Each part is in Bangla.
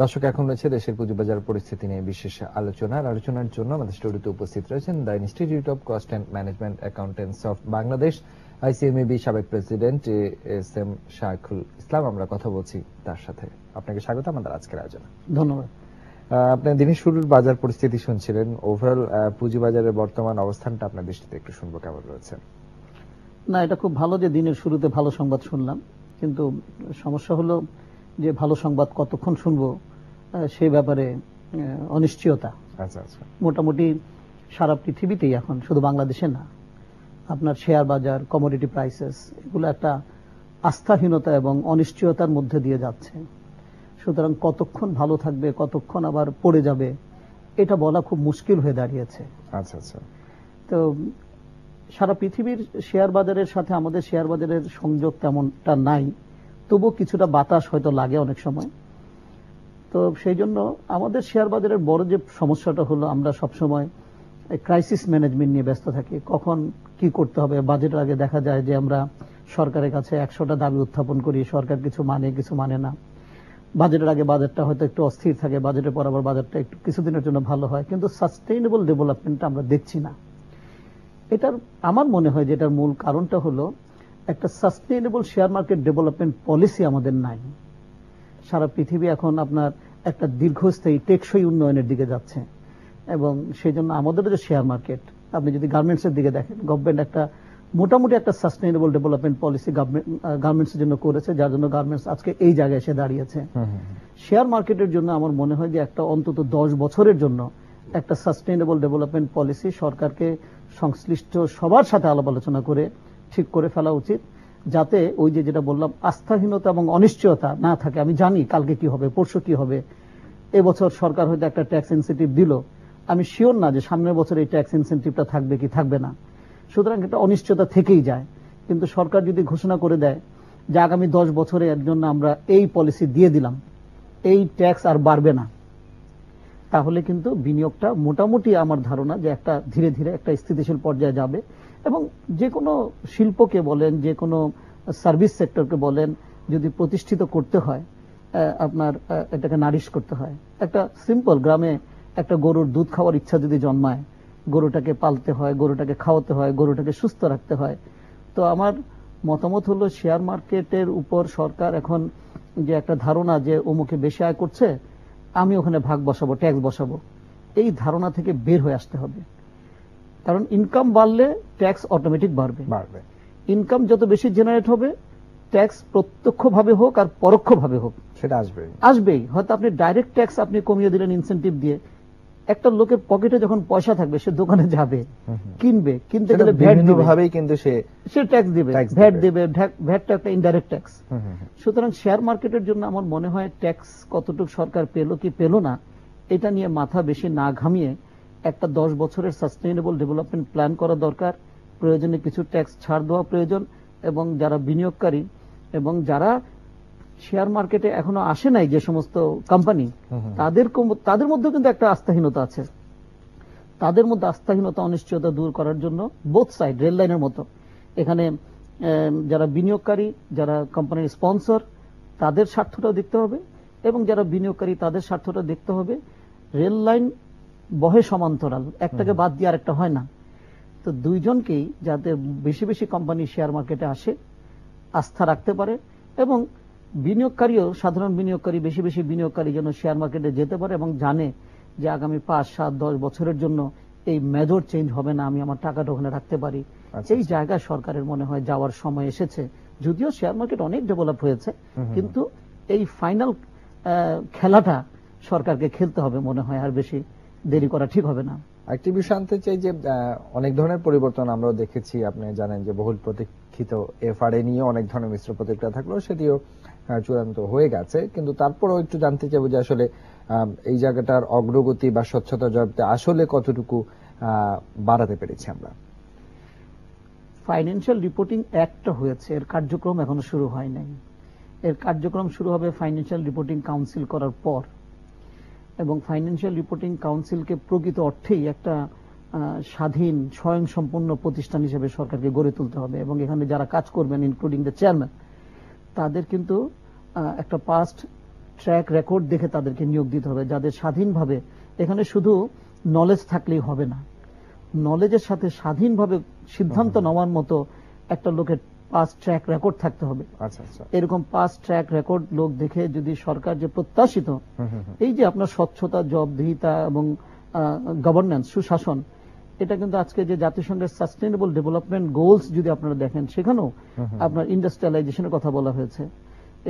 দর্শক, এখন রয়েছে দেশের পুঁজিবাজার পরিস্থিতি নিয়ে বিশেষ আলোচনার জন্য আমাদের স্টুডিওতে উপস্থিত রয়েছেন the Institute of cost and management Accountants of Bangladesh ICMAB সাবেক প্রেসিডেন্ট এস.এম. শায়খুল ইসলাম। আমরা কথা বলছি তার সাথে। আপনাকে স্বাগত আমাদের আজকের আয়োজনে। ধন্যবাদ। আপনি দিনের শুরুর বাজার পরিস্থিতি শুনছিলেন, ওভারঅল পুঁজিবাজারের বর্তমান অবস্থানটা আপনার দৃষ্টিতে একটু শুনবো, কেমন রয়েছে? না, এটা খুব ভালো যে দিনের শুরুতে ভালো সংবাদ শুনলাম, কিন্তু সমস্যা হলো যে ভালো সংবাদ কতক্ষণ শুনবো সেই ব্যাপারে অনিশ্চয়তা। আচ্ছা আচ্ছা। মোটামুটি সারা পৃথিবীতেই এখন, শুধু বাংলাদেশে না, আপনার শেয়ার বাজার, কমোডিটি প্রাইসেস, এগুলো একটা আস্থাহীনতা এবং অনিশ্চয়তার মধ্যে দিয়ে যাচ্ছে। সুতরাং কতক্ষণ ভালো থাকবে, কতক্ষণ আবার পড়ে যাবে, এটা বলা খুব মুশকিল হয়ে দাঁড়িয়েছে। আচ্ছা আচ্ছা। তো সারা পৃথিবীর শেয়ার বাজারের সাথে আমাদের শেয়ার বাজারের সংযোগ তেমনটা নাই, তবু কিছুটা বাতাস হয়তো লাগে অনেক সময়। তো সেই জন্য আমাদের শেয়ার বাজারের বড় যে সমস্যাটা হলো, আমরা সবসময় ক্রাইসিস ম্যানেজমেন্ট নিয়ে ব্যস্ত থাকি। কখন কি করতে হবে, বাজেটের আগে দেখা যায় যে আমরা সরকারের কাছে 100টা দাবি উত্থাপন করি, সরকার কিছু মানে না। বাজেটের আগে বাজেটটা হয়তো একটু অস্থির থাকে, বাজেটের পর আবার বাজেটটা একটু কিছুদিনের জন্য ভালো হয়, কিন্তু সাস্টেইনেবল ডেভেলপমেন্টটা আমরা দেখছি না। এটার আমার মনে হয় যে এটার মূল কারণটা হলো একটা sustainable share market development policy আমাদের নাই। সারা পৃথিবী এখন আপনার একটা দীর্ঘস্থায়ী টেকসই উন্নয়নের দিকে যাচ্ছে, এবং সেই জন্য আমাদের যে শেয়ার মার্কেট, আপনি যদি গার্মেন্টসের দিকে দেখেন, গভর্নমেন্ট একটা মোটামুটি একটা সাস্টেইনেবল ডেভেলপমেন্ট পলিসি গার্মেন্টসের জন্য করেছে, যার জন্য গার্মেন্টস আজকে এই জায়গায় এসে দাঁড়িয়েছে। শেয়ার মার্কেটের জন্য আমার মনে হয় যে একটা অন্তত 10 বছরের জন্য একটা সাস্টেইনেবল ডেভেলপমেন্ট পলিসি সরকারকে সংশ্লিষ্ট সবার সাথে আলাপ আলোচনা করে ঠিক করে ফেলা উচিত, যাতে ওই যে যেটা বললাম আস্থাহীনতা এবং অনিশ্চয়তা না থাকে। আমি জানি কালকে কি হবে, পরশু কি হবে, এবছর সরকার হয়তো একটা ট্যাক্স ইনসেন্টিভ দিল, আমি শিওর না যে সামনের বছর এই ট্যাক্স ইনসেন্টিভটা থাকবে কি থাকবে না। সুতরাং একটা অনিশ্চয়তা থেকেই যায়। কিন্তু সরকার যদি ঘোষণা করে দেয় যে আগামী 10 বছরে এর জন্য আমরা এই পলিসি দিয়ে দিলাম, এই ট্যাক্স আর বাড়বে না, তাহলে কিন্তু বিনিয়োগটা মোটামুটি আমার ধারণা যে একটা ধীরে ধীরে একটা স্থিতিশীল পর্যায়ে যাবে। এবং যে কোনো শিল্পকে বলেন, যে কোনো সার্ভিস সেক্টরকে বলেন, যদি প্রতিষ্ঠিত করতে হয়, আপনার এটাকে নারিশ করতে হয়। একটা সিম্পল গ্রামে একটা গরুর দুধ খাওয়ার ইচ্ছা যদি জন্মায়, গরুটাকে পালতে হয়, গরুটাকে খাওয়াতে হয়, গরুটাকে সুস্থ রাখতে হয়। তো আমার মতামত হলো শেয়ার মার্কেটের উপর সরকার এখন যে একটা ধারণা যে অমুকে বেশি আয় করছে, আমি ওখানে ভাগ বসাবো, ট্যাক্স বসাবো, এই ধারণা থেকে বের হয়ে আসতে হবে। কারণ ইনকাম বাড়লে ট্যাক্স অটোমেটিক বাড়বে। ইনকাম যত বেশি জেনারেট হবে, ট্যাক্স প্রত্যক্ষভাবে হোক আর পরোক্ষভাবে হোক সেটা আসবেই। হয়তো আপনি ডাইরেক্ট ট্যাক্স আপনি কমিয়ে দিলেন ইনসেন্টিভ দিয়ে, একটা লোকের পকেটে যখন পয়সা থাকবে সে দোকানে যাবে, কিনবে, কিনতে গেলে সে ট্যাক্স দিবে, ভ্যাট দিবে। ভ্যাটটা একটা ইনডাইরেক্ট ট্যাক্স। সুতরাং শেয়ার মার্কেটের জন্য আমার মনে হয় ট্যাক্স কতটুকু সরকার পেল কি পেল না, এটা নিয়ে মাথা বেশি না ঘামিয়ে একটা 10 বছরের সাস্টেইনেবল ডেভেলপমেন্ট প্ল্যান করা দরকার। প্রয়োজনে কিছু ট্যাক্স ছাড় দেওয়া প্রয়োজন, এবং যারা বিনিয়োগকারী এবং যারা শেয়ার মার্কেটে এখনো আসে নাই, যে সমস্ত কোম্পানি, তাদের মধ্যে কিন্তু একটা আস্থাহীনতা আছে। তাদের মধ্যে আস্থাহীনতা, অনিশ্চয়তা দূর করার জন্য বোথ সাইড, রেল লাইনের মতো, এখানে যারা বিনিয়োগকারী, যারা কোম্পানির স্পন্সর, তাদের স্বার্থটাও দেখতে হবে, এবং যারা বিনিয়োগকারী তাদের স্বার্থটা দেখতে হবে। রেল লাইন বহে সমান্তরাল, একটাকে বাদ দিয়ে আরেকটা হয় না। তো দুইজনকেই যাতে বেশি বেশি কোম্পানি শেয়ার মার্কেটে আসে, আস্থা রাখতে পারে, এবং বিনিয়োগকারীও, সাধারণ বিনিয়োগকারী, বেশি বেশি বিনিয়োগকারী যেন শেয়ার মার্কেটে যেতে পারে এবং জানে যে আগামী 5, 7, 10 বছরের জন্য এই মেজর চেঞ্জ হবে না, আমি আমার টাকাটা ওখানে রাখতে পারি। এই জায়গায় সরকারের মনে হয় যাওয়ার সময় এসেছে। যদিও শেয়ার মার্কেট অনেক ডেভেলপ হয়েছে, কিন্তু এই ফাইনাল খেলাটা সরকারকে খেলতে হবে মনে হয়, আর বেশি দেরি করা ঠিক হবে না। একটি বিষয় আনতে চাই যে অনেক ধরনের পরিবর্তন আমরাও দেখেছি। আপনি জানেন যে বহুল প্রতীক্ষিত এফআরএ নিয়ে অনেক ধরনের মিশ্র প্রতিক্রিয়া থাকলেও সেটিও চূড়ান্ত হয়ে গেছে। কিন্তু তারপরেও একটু জানতে চাইবো যে আসলে এই জায়গাটার অগ্রগতি বা স্বচ্ছতা জবাবতে আসলে কতটুকু বাড়াতে পেরেছি আমরা। ফাইন্যান্সিয়াল রিপোর্টিং অ্যাক্টটা হয়েছে, এর কার্যক্রম এখনো শুরু হয় নাই। এর কার্যক্রম শুরু হবে ফাইন্যান্সিয়াল রিপোর্টিং কাউন্সিল করার পর, এবং ফাইন্যান্সিয়াল রিপোর্টিং কাউন্সিলকে প্রকৃত অর্থেই একটা স্বাধীন স্বয়ংসম্পূর্ণ প্রতিষ্ঠান হিসেবে সরকারকে গড়ে তুলতে হবে, এবং এখানে যারা কাজ করবেন ইনক্লুডিং দ্য চেয়ারম্যান, তাদের কিন্তু একটা পাস্ট ট্র্যাক রেকর্ড দেখে তাদেরকে নিয়োগ দিতে হবে, যাদের স্বাধীনভাবে, এখানে শুধু নলেজ থাকলেই হবে না, নলেজের সাথে স্বাধীনভাবে সিদ্ধান্ত নেওয়ার মতো একটা লোকের পাস্ট ট্র্যাক রেকর্ড থাকতে হবে। আচ্ছা আচ্ছা, এরকম পাস্ট ট্র্যাক রেকর্ড লোক দেখে যদি সরকার যে প্রত্যাশিত এই যে আপনার স্বচ্ছতা, জবাবদিহিতা এবং গভর্নেন্স, সুশাসন, এটা কিন্তু আজকে যে জাতিসংঘের সাস্টেইনেবল ডেভেলপমেন্ট গোলস যদি আপনারা দেখেন, সেখানেও আপনার ইন্ডাস্ট্রিয়ালাইজেশনের কথা বলা হয়েছে,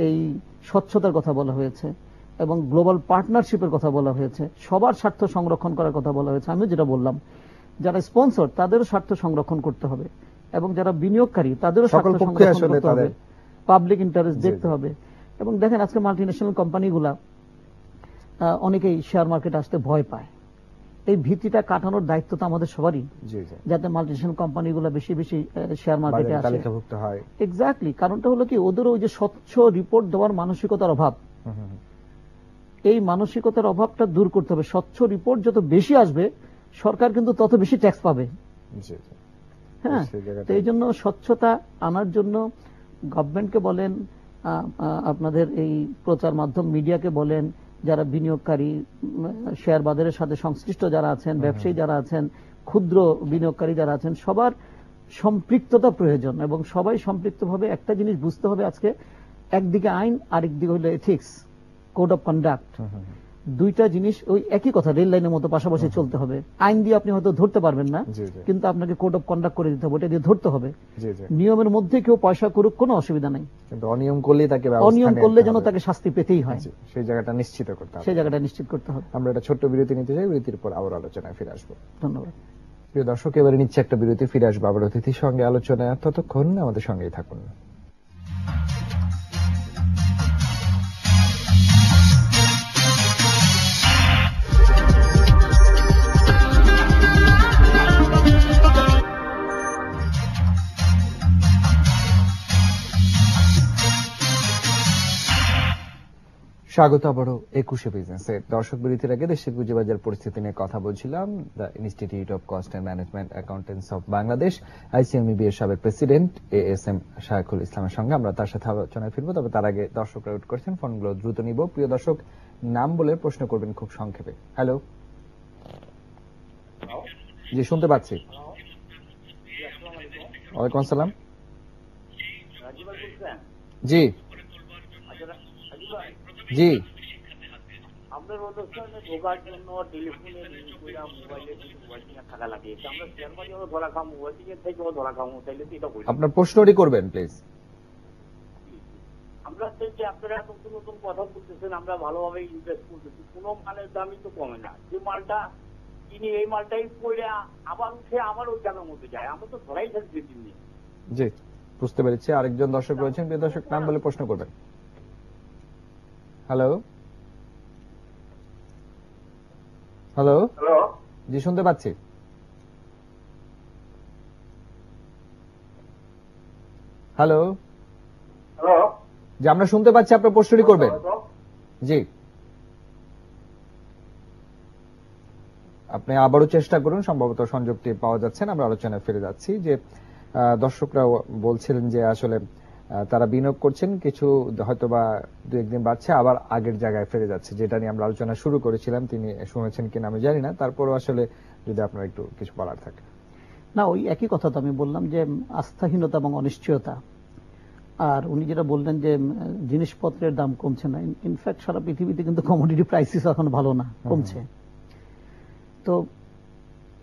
এই স্বচ্ছতার কথা বলা হয়েছে এবং গ্লোবাল পার্টনারশিপের কথা বলা হয়েছে, সবার স্বার্থ সংরক্ষণ করার কথা বলা হয়েছে। আমি যেটা বললাম, যারা স্পন্সর তাদেরও স্বার্থ সংরক্ষণ করতে হবে এবং যারা বিনিয়োগকারী তাদেরও স্বার্থ সংরক্ষণ করতে হবে, পাবলিক ইন্টারেস্ট দেখতে হবে। এবং দেখেন আজকে মাল্টিন্যাশনাল কোম্পানিগুলা অনেকেই শেয়ার মার্কেটে আসতে ভয় পায়, এই ভীতিটা কাটানোর দায়িত্ব তো আমাদের সবারই, যাতে মাল্টিন্যাশনাল কোম্পানিগুলো বেশি বেশি শেয়ার মার্কেটে আসে। এক্স্যাক্টলি, কারণটা হলো কি, ওদের ওই যে স্বচ্ছ রিপোর্ট দেওয়ার মানসিকতার অভাব, এই মানসিকতার অভাবটা দূর করতে হবে। স্বচ্ছ রিপোর্ট যত বেশি আসবে, সরকার কিন্তু তত বেশি ট্যাক্স পাবে। হ্যাঁ, তো এই জন্য স্বচ্ছতা আনার জন্য গভর্নমেন্টকে বলেন, আপনাদের এই প্রচার মাধ্যম মিডিয়াকে বলেন, যারা বিনিয়োগকারী, শেয়ার বাজারের সাথে সংশ্লিষ্ট যারা আছেন, ব্যবসায়ী যারা আছেন, ক্ষুদ্র বিনিয়োগকারী যারা আছেন, সবার সম্পৃক্ততা প্রয়োজন। এবং সবাই সম্পৃক্তভাবে একটা জিনিস বুঝতে হবে, আজকে একদিকে আইন, আরেকদিকে হলো এথিক্স, কোড অফ কন্ডাক্ট, দুইটা জিনিস ওই একই কথা, রেল লাইনের মতো পাশাপাশি চলতে হবে। আইন দিয়ে আপনি হয়তো ধরতে পারবেন না, কিন্তু আপনাকে কোড অফ কন্ডাক্ট করে দিতে হবে, ওটা দিয়ে ধরতে হবে। নিয়মের মধ্যে কেউ পয়সা করুক, কোনো অসুবিধা নেই, কিন্তু অনিয়ম করলে যেন তাকে শাস্তি পেতেই হয়, সেই জায়গাটা নিশ্চিত করতে হবে, সেই জায়গাটা নিশ্চিত করতে হবে। আমরা একটা ছোট্ট বিরতি নিতে চাই, বিরতির পর আবার আলোচনায় ফিরে আসবো। ধন্যবাদ। প্রিয় দর্শক, এবারে নিচ্ছে একটা বিরতি, ফিরে আসবো আবার অতিথির সঙ্গে আলোচনায়। ততক্ষণ আমাদের সঙ্গেই থাকুন। স্বাগত আবারও 21 বিজনেসে। দর্শক, বিরতির আগে দেশের পুঁজিবাজার পরিস্থিতি নিয়ে কথা বলছিলাম the Institute of Cost and Management Accountants of Bangladesh, ICMEB এর সাবেক প্রেসিডেন্ট ASM শায়খুল ইসলামের সঙ্গে। আমরা তার সাথে আলোচনায় ফিরবো, তবে তার আগে দর্শকরা ওয়েট করছেন, ফোনগুলো দ্রুত নিব। প্রিয় দর্শক, নাম বলে প্রশ্ন করবেন খুব সংক্ষেপে। হ্যালো, জি শুনতে পাচ্ছি। ওয়ালাইকুম আসসালাম। জি জি, আপনার অনুষ্ঠানে ঢোকার জন্য টেলিফোনে মোবাইলে টাকা লাগিয়েছে, আমরা শেয়ার বাজারও ধরা খাবো, মোবাইল থেকেও ধরা খাবো, তাইলে এটা করি। আপনার প্রশ্নটি করবেন প্লিজ। আমরা যে আপনারা নতুন নতুন কথা বলতেছেন, আমরা ভালোভাবে ইনভেস্ট করতেছি, কোনো মালের দামই তো কমে না। যে মালটা কিনি এই মালটাই পড়ে আবার উঠে আবার ওই জায়গার মধ্যে যায়, আমরা তো ধরাই থাকছি দিন। জি, বুঝতে পেরেছি। আরেকজন দর্শক রয়েছেন, প্রিয় দর্শক নাম বলে প্রশ্ন করবেন। হ্যালো হ্যালো, জি শুনতে পাচ্ছি। হ্যালো, জি আমরা শুনতে পাচ্ছি, আপনার প্রশ্নটি করবেন। জি, আপনি আবারও চেষ্টা করুন, সম্ভবত সংযোগটি পাওয়া যাচ্ছে না। আমরা আলোচনায় ফিরে যাচ্ছি। যে দর্শকরা বলছিলেন যে আসলে তারা বিনিয়োগ করছেন, কিছু হয়তোবা দু একদিন বাড়ছে, আবার আগের জায়গায় ফিরে যাচ্ছে, যেটা নিয়ে আমরা আলোচনা শুরু করেছিলাম। তিনি শুনেছেন কিনা আমি জানি না, তারপরও আসলে যদি আপনার একটু কিছু বলার থাকে। না, ওই একই কথা তো আমি বললাম, যে আস্থাহীনতা এবং অনিশ্চয়তা। আর উনি যেটা বললেন যে জিনিসপত্রের দাম কমছে না, ইনফ্যাক্ট সারা পৃথিবীতে কিন্তু কমোডিটি প্রাইসেস এখন ভালো না, কমছে। তো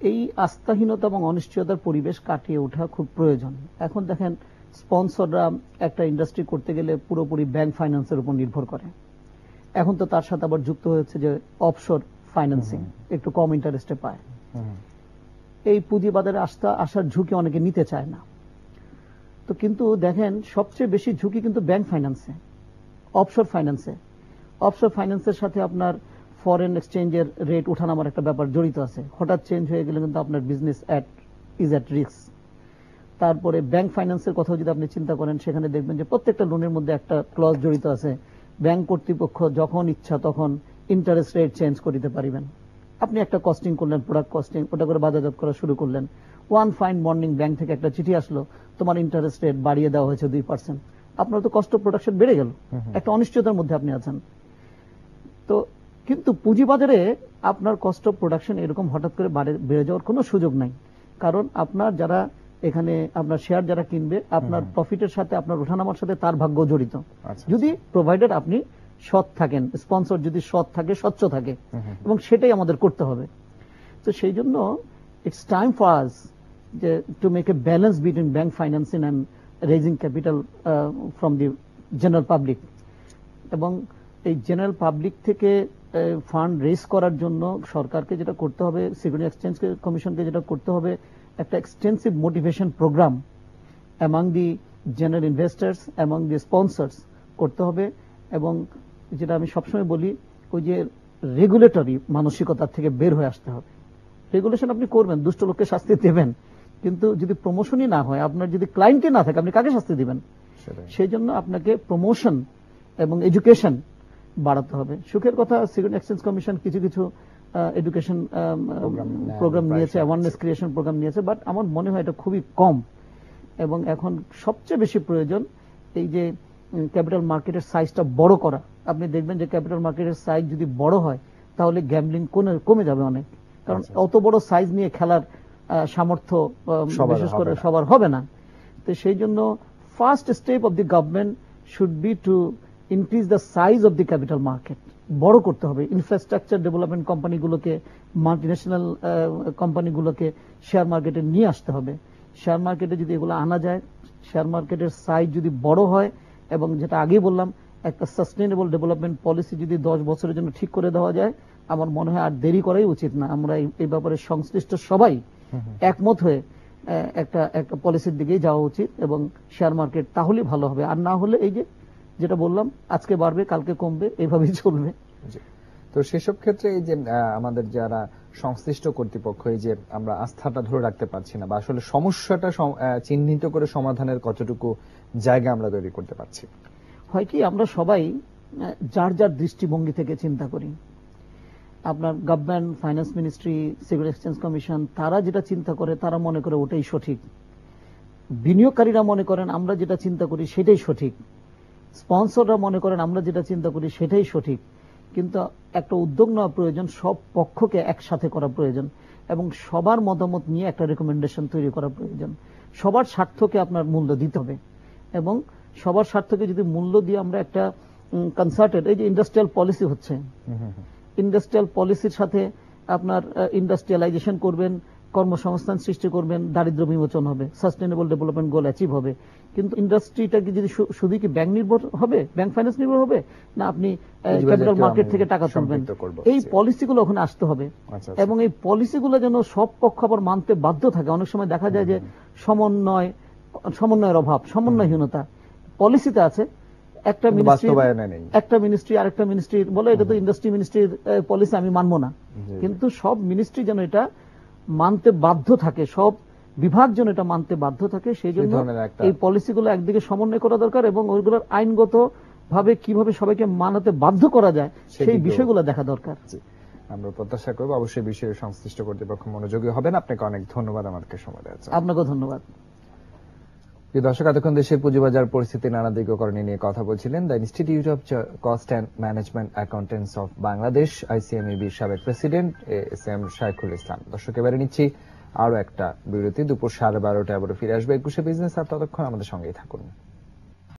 এই আস্থাহীনতা এবং অনিশ্চয়তার পরিবেশ কাটিয়ে ওঠা খুব প্রয়োজন। এখন দেখেন, স্পন্সররা একটা ইন্ডাস্ট্রি করতে গেলে পুরোপুরি ব্যাংক ফাইন্যান্সের উপর নির্ভর করে। এখন তো তার সাথে আবার যুক্ত হয়েছে যে অফশোর ফাইন্যান্সিং, একটু কম ইন্টারেস্টে পায়। এই পুঁজিবাজারে আসার ঝুঁকি অনেকে নিতে চায় না। তো কিন্তু দেখেন, সবচেয়ে বেশি ঝুঁকি কিন্তু ব্যাংক ফাইন্যান্সে, অফশোর ফাইন্যান্সে। অফশোর ফাইন্যান্সের সাথে আপনার ফরেন এক্সচেঞ্জের রেট ওঠানামার একটা ব্যাপার জড়িত আছে। হঠাৎ চেঞ্জ হয়ে গেলে কিন্তু আপনার বিজনেস ইজ অ্যাট রিস্ক। তারপরে ব্যাংক ফাইন্যান্সের কথা যদি আপনি চিন্তা করেন, সেখানে দেখবেন যে প্রত্যেকটা লোনের মধ্যে একটা ক্লজ জড়িত আছে, ব্যাংক কর্তৃপক্ষ যখন ইচ্ছা তখন ইন্টারেস্ট রেট চেঞ্জ করতে পারিবেন। আপনি একটা কস্টিং করলেন, প্রোডাক্ট কস্টিং, ওটা করে বাজারজাত করা শুরু করলেন, ওয়ান ফাইন মর্নিং ব্যাংক থেকে একটা চিঠি আসলো, তোমার ইন্টারেস্ট রেট বাড়িয়ে দেওয়া হয়েছে 2%। আপনার তো কস্ট অফ প্রোডাকশন বেড়ে গেল, একটা অনিশ্চয়তার মধ্যে আপনি আছেন। তো কিন্তু পুঁজিবাজারে আপনার কস্ট অফ প্রোডাকশন এরকম হঠাৎ করে বেড়ে যাওয়ার কোনো সুযোগ নাই, কারণ আপনার যারা এখানে আপনার শেয়ার যারা কিনবে, আপনার প্রফিটের সাথে আপনার ওঠানামার সাথে তার ভাগ্য জড়িত। যদি প্রোভাইডার আপনি সৎ থাকেন, স্পন্সর যদি সৎ থাকে, স্বচ্ছ থাকে, এবং সেটাই আমাদের করতে হবে। তো সেই জন্য ইটস টাইম ফর আস যে to make a balance between bank financing and raising capital from the general public. এবং এই জেনারেল পাবলিক থেকে ফান্ড রেজ করার জন্য সরকারকে যেটা করতে হবে, সিকিউরিটি এক্সচেঞ্জ কমিশনকে যেটা করতে হবে, একটা extensive motivation program among the general investors, among the sponsors করতে হবে। এবং যেটা আমি সবসময় বলি, ওই যে রেগুলেটরি মানসিকতার থেকে বের হয়ে আসতে হবে। রেগুলেশন আপনি করবেন, দুষ্ট লোককে শাস্তি দেবেন, কিন্তু যদি প্রমোশনই না হয়, আপনার যদি ক্লায়েন্টই না থাকে, আপনি কাকে শাস্তি দিবেন? সেই জন্য আপনাকে প্রমোশন এবং এডুকেশন বাড়াতে হবে। সুখের কথা, সিকিউরিটি এক্সচেঞ্জ কমিশন কিছু কিছু এডুকেশন প্রোগ্রাম নিয়েছে, অ্যাওয়ারনেস ক্রিয়েশন প্রোগ্রাম নিয়েছে, বাট আমার মনে হয় এটা খুবই কম। এবং এখন সবচেয়ে বেশি প্রয়োজন এই যে ক্যাপিটাল মার্কেটের সাইজটা বড় করা। আপনি দেখবেন যে ক্যাপিটাল মার্কেটের সাইজ যদি বড় হয়, তাহলে গ্যাম্বলিং কমে যাবে অনেক, কারণ অত বড় সাইজ নিয়ে খেলার সামর্থ্য বিশেষ করে সবার হবে না। তো সেই জন্য first step of the government should be to increase the size of the capital market. বড় করতে হবে ইনফ্রাস্ট্রাকচার ডেভেলপমেন্ট কোম্পানিগুলোকে, মাল্টিন্যাশনাল কোম্পানিগুলোকে শেয়ার মার্কেটে নিয়ে আসতে হবে। শেয়ার মার্কেটে যদি এগুলো আনা যায়, শেয়ার মার্কেটের সাইজ যদি বড় হয়, এবং যেটা আগেই বললাম, একটা সাস্টেইনেবল ডেভেলপমেন্ট পলিসি যদি 10 বছরের জন্য ঠিক করে দেওয়া যায়, আমার মনে হয় আর দেরি করাই উচিত না। আমরা এই ব্যাপারে সংশ্লিষ্ট সবাই একমত হয়ে একটা পলিসির দিকেই যাওয়া উচিত, এবং শেয়ার মার্কেট তাহলেই ভালো হবে। আর না হলে এই যেটা বললাম, আজকে বাড়বে কালকে কমবে, এইভাবেই চলবে। তো সেসব ক্ষেত্রে এই যে আমাদের যারা সংশ্লিষ্ট কর্তৃপক্ষ, এই যে আমরা আস্থাটা ধরে রাখতে পারছি না, বা আসলে সমস্যাটা চিহ্নিত করে সমাধানের কতটুকু জায়গা আমরা তৈরি করতে পারছি? হয় কি, আমরা সবাই যার যার দৃষ্টিভঙ্গি থেকে চিন্তা করি। আপনার government, finance ministry, security exchange commission, তারা যেটা চিন্তা করে তারা মনে করে ওটাই সঠিক। বিনিয়োগকারীরা মনে করেন আমরা যেটা চিন্তা করি সেটাই সঠিক। স্পন্সররা মনে করেন আমরা যেটা চিন্তা করি সেটাই সঠিক। কিন্তু একটা উদ্যোগ নেওয়া প্রয়োজন, সব পক্ষকে একসাথে করা প্রয়োজন, এবং সবার মতামত নিয়ে একটা রেকমেন্ডেশন তৈরি করা প্রয়োজন। সবার স্বার্থকে আপনার মূল্য দিতে হবে, এবং সবার স্বার্থকে যদি মূল্য দিয়ে আমরা একটা কনসার্টেড, এই যে ইন্ডাস্ট্রিয়াল পলিসি হচ্ছে, ইন্ডাস্ট্রিয়াল পলিসির সাথে আপনার ইন্ডাস্ট্রিয়ালাইজেশন করবেন, কর্মসংস্থান সৃষ্টি করবেন, দারিদ্র্য বিমোচন হবে, সাস্টেইনেবল ডেভেলপমেন্ট গোল অ্যাচিভ হবে। কিন্তু ইন্ডাস্ট্রিটাকে যদি শুধু কি ব্যাংক নির্ভর হবে, ব্যাংক ফাইন্যান্স নির্ভর হবে, না আপনি ক্যাপিটাল মার্কেট থেকে টাকা তুলবেন, এই পলিসিগুলো ওখানে আসতে হবে। এবং এই পলিসিগুলো যেন সব পক্ষ আবার মানতে বাধ্য থাকে। অনেক সময় দেখা যায় যে সমন্বয়ের অভাব, সমন্বয়হীনতা পলিসিতে আছে। একটা মিনিস্ট্রি আরেকটা মিনিস্ট্রি বলে এটা তো ইন্ডাস্ট্রি মিনিস্ট্রির পলিসি, আমি মানবো না। কিন্তু সব মিনিস্ট্রি যেন এটা মানতে বাধ্য থাকে, সব বিভাগ যেন এটা মানতে বাধ্য থাকে। সেই জন্য এই পলিসিগুলো একদিকে সমন্বয় করা দরকার, এবং ওইগুলোর আইনগত ভাবে কিভাবে সবাইকে মানাতে বাধ্য করা যায় সেই বিষয়গুলো দেখা দরকার। আমরা প্রত্যাশা করব অবশ্যই বিষয়ে সংশ্লিষ্ট কর্তৃপক্ষ মনোযোগী হবেন। আপনাকে অনেক ধন্যবাদ আমাদেরকে সময় দেওয়ার জন্য। আপনাকেও ধন্যবাদ। দর্শক, এতক্ষণ দেশের পুঁজিবাজার পরিস্থিতি নানা দিককরণী নিয়ে কথা বলছিলেন the Institute of cost and management Accountants of Bangladesh, ICMEB সাবেক প্রেসিডেন্ট SM শাইখুল ইসলাম। দর্শক, এবারে নিচ্ছি আরো একটা বিরতি। দুপুর 12:30টায় আবার ফিরে আসবে 21শে বিজনেস। আর ততক্ষণ আমাদের সঙ্গেই থাকুন।